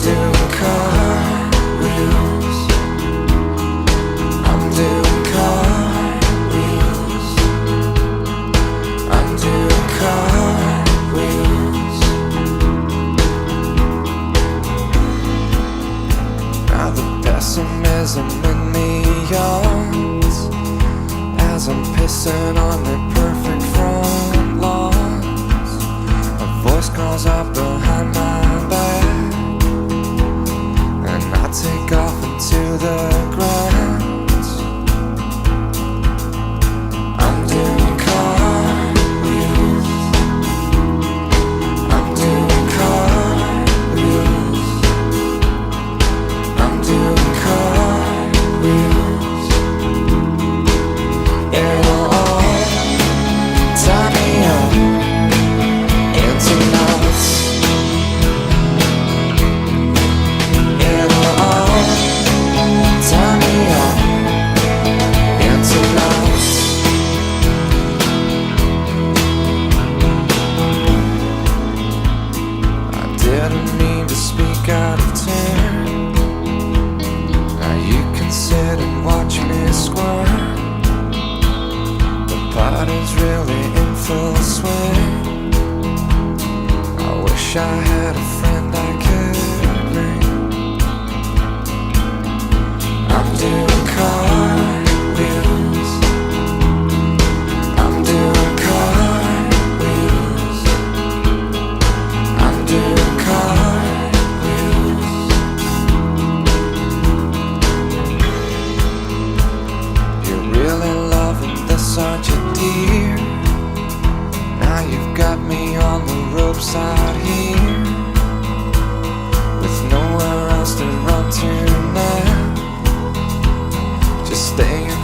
doing cartwheels. I'm doing cartwheels. I'm doing cartwheels. Now the pessimism in the yards as I'm pissing on their perfect front lawns. A voice calls out behind my back, and I take off into the grounds. I'm doing cartwheels. I'm doing cartwheels. I'm doing cartwheels. It'll all tie me up into knots. It'll all tie me up into knots. I didn't mean to speak out of turn. Now you can sit and watch me squirt. The party's really in full swing. I wish I had a friend I could bring. I'm doing cartwheels. I'm doing cartwheels. I'm doing cartwheels. You're really loving this, aren't you, dear? Now you've got me on the ropes out here, with nowhere else to run to now. Just staying